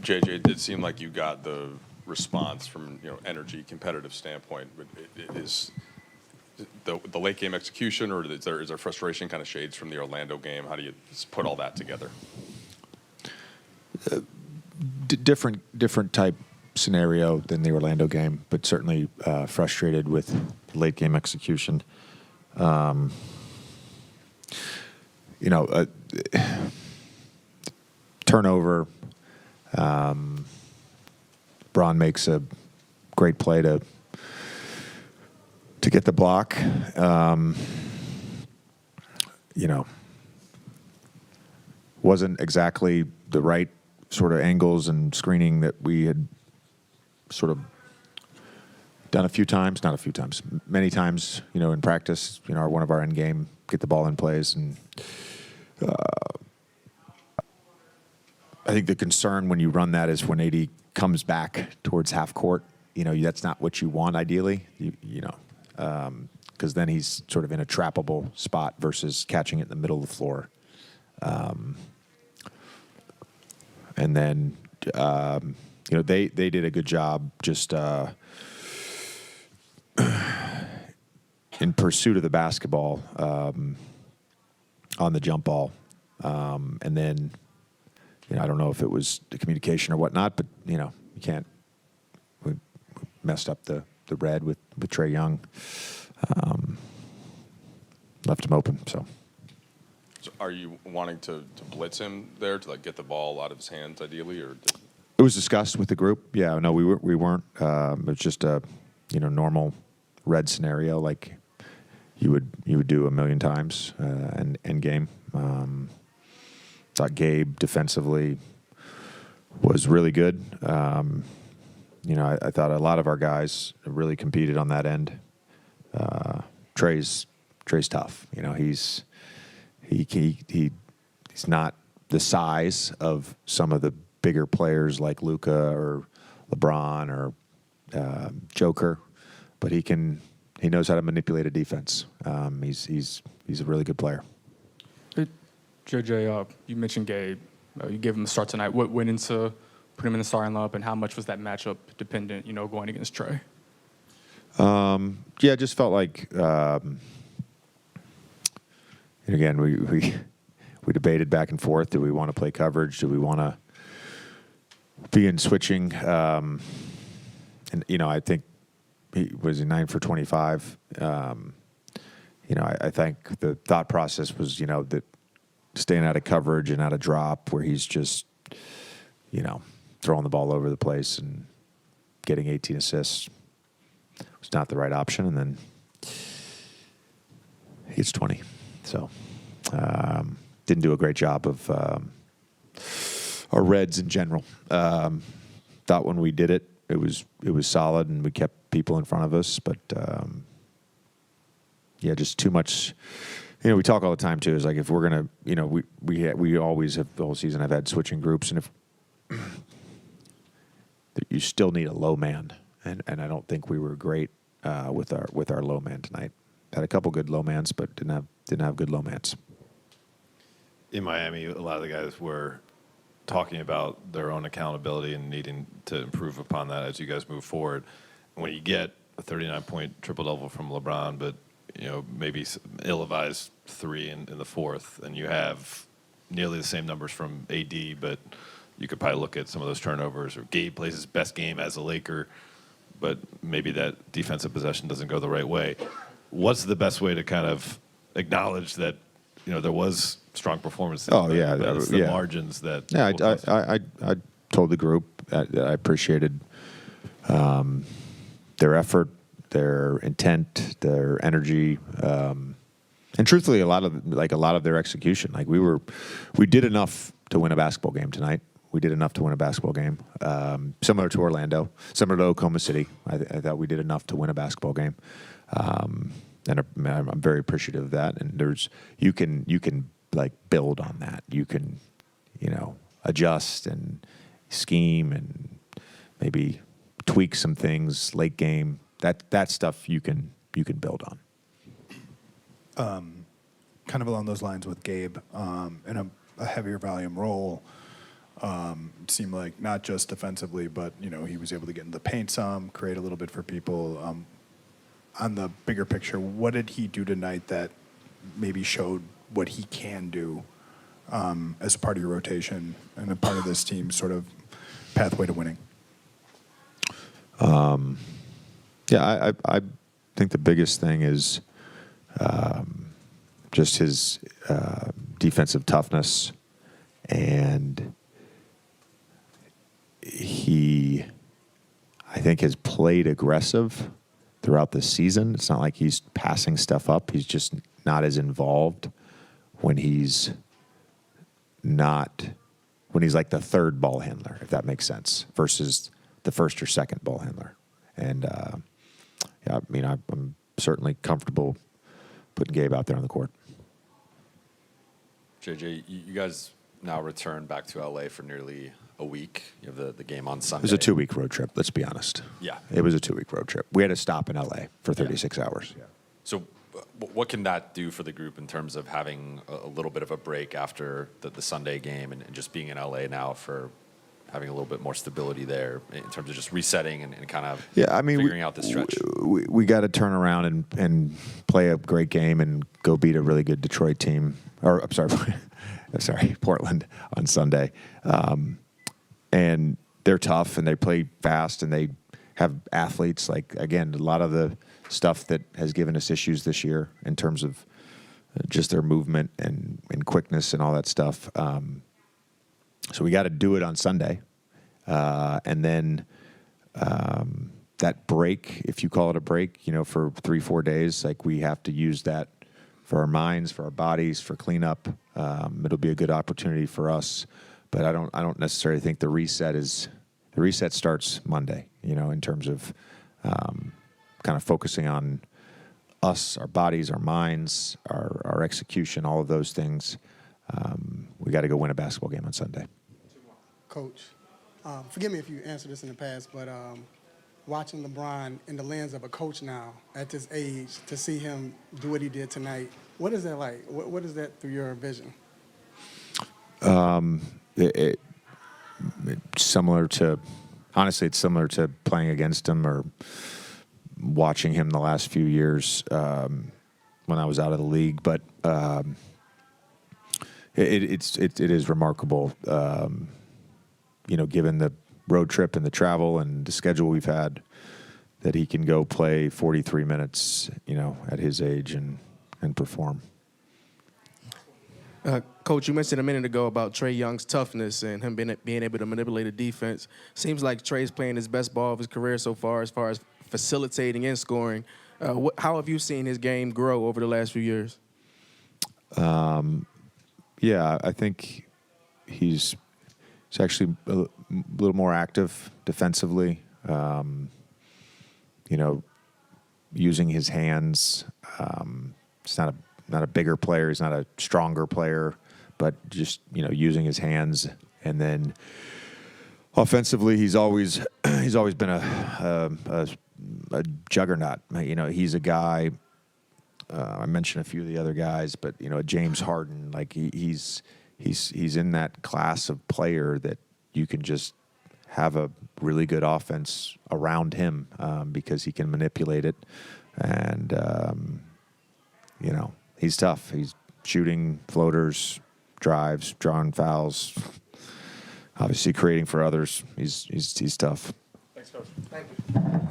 JJ, it did seem like you got the response from energy, competitive standpoint. But is the late game execution, or is there frustration kind of shades from the Orlando game? How do you put all that together? Different type scenario than the Orlando game, but certainly frustrated with late game execution. Turnover. Braun makes a great play to get the block. Wasn't exactly the right sort of angles and screening that we had sort of done many times, in practice, one of our end game, get the ball in plays. And I think the concern when you run that is when AD comes back towards half court, that's not what you want ideally, because then he's sort of in a trappable spot versus catching it in the middle of the floor. And then, they did a good job just in pursuit of the basketball on the jump ball. And then, I don't know if it was the communication or whatnot, but, you can't. We messed up the red with Trae Young. Left him open, so. So are you wanting to blitz him there to get the ball out of his hands ideally, or? It was discussed with the group. Yeah, no, we weren't. It was just a normal red scenario like you would do a million times end game. Thought Gabe defensively was really good. I thought a lot of our guys really competed on that end. Trae's tough. He's not the size of some of the bigger players like Luka or LeBron or Joker, but he knows how to manipulate a defense. He's a really good player. JJ, you mentioned Gabe. You gave him the start tonight. What went into putting him in the starting lineup, and how much was that matchup dependent, going against Trae? Yeah, it just felt like, again, we debated back and forth. Do we want to play coverage? Do we want to be in switching? And, I think he was 9 for 25. I think the thought process was, that staying out of coverage and out of drop where he's just, throwing the ball over the place and getting 18 assists was not the right option. And then he gets 20. So didn't do a great job of our Reds in general. Thought when we did it, it was solid and we kept people in front of us. But, just too much. We talk all the time too. Is like if we're gonna, we always have the whole season. I've had switching groups, and if you still need a low man, and I don't think we were great with our low man tonight. Had a couple good low mans, but didn't have good low mans. In Miami, a lot of the guys were talking about their own accountability and needing to improve upon that as you guys move forward. When you get a 39-point triple-double from LeBron, but maybe ill-advised 3 in the fourth, and you have nearly the same numbers from AD, but you could probably look at some of those turnovers, or Gabe plays his best game as a Laker, but maybe that defensive possession doesn't go the right way. What's the best way to kind of acknowledge that, there was strong performance? Oh, yeah. It's the margins that... Yeah, I told the group that I appreciated their effort, their intent, their energy, and truthfully, a lot of their execution. Like we did enough to win a basketball game tonight. We did enough to win a basketball game, similar to Orlando, similar to Oklahoma City. I thought we did enough to win a basketball game, and I'm very appreciative of that. And you can like build on that. You can, adjust and scheme and maybe tweak some things late game. That stuff you can build on. Kind of along those lines with Gabe, in a heavier volume role, It seemed like not just defensively, but he was able to get in the paint some, create a little bit for people. On the bigger picture, what did he do tonight that maybe showed what he can do as a part of your rotation and a part of this team's sort of pathway to winning? Yeah, I think the biggest thing is just his defensive toughness, and he, I think, has played aggressive throughout the season. It's not like he's passing stuff up. He's just not as involved when he's like the third ball handler, if that makes sense, versus the first or second ball handler. And yeah, I mean, I'm certainly comfortable putting Gabe out there on the court. JJ, you guys now return back to LA for nearly a week. You have the game on Sunday. It was a 2-week road trip, let's be honest. Yeah. It was a 2-week road trip. We had to stop in LA for 36 hours. Yeah. So what can that do for the group in terms of having a little bit of a break after the Sunday game and just being in LA now for having a little bit more stability there in terms of just resetting and kind of figuring out the stretch? We got to turn around and play a great game and go beat a really good Detroit team. Or, I'm sorry, Portland on Sunday. And they're tough and they play fast and they have athletes. Like, again, a lot of the stuff that has given us issues this year in terms of just their movement and quickness and all that stuff. So we got to do it on Sunday. And then that break, if you call it a break, for 3-4 days, like we have to use that for our minds, for our bodies, for cleanup. It'll be a good opportunity for us. But I don't necessarily think the reset starts Monday, in terms of kind of focusing on us, our bodies, our minds, our execution, all of those things. We got to go win a basketball game on Sunday. Coach, forgive me if you answered this in the past, but watching LeBron in the lens of a coach now at this age, to see him do what he did tonight, what is that like? What is that through your vision? It's similar to playing against him or watching him the last few years when I was out of the league. But it is remarkable, given the road trip and the travel and the schedule we've had, that he can go play 43 minutes, at his age and perform. Coach, you mentioned a minute ago about Trae Young's toughness and him being able to manipulate a defense. Seems like Trae's playing his best ball of his career so far as facilitating and scoring. How have you seen his game grow over the last few years? Yeah, I think he's actually a little more active defensively. Using his hands. He's not a bigger player. He's not a stronger player, but just using his hands. And then offensively, he's always been a juggernaut. He's a guy. I mentioned a few of the other guys, but James Harden, like he's in that class of player that you can just have a really good offense around him because he can manipulate it, and he's tough. He's shooting floaters, drives, drawing fouls, obviously creating for others. He's tough. Thanks, Coach. Thank you.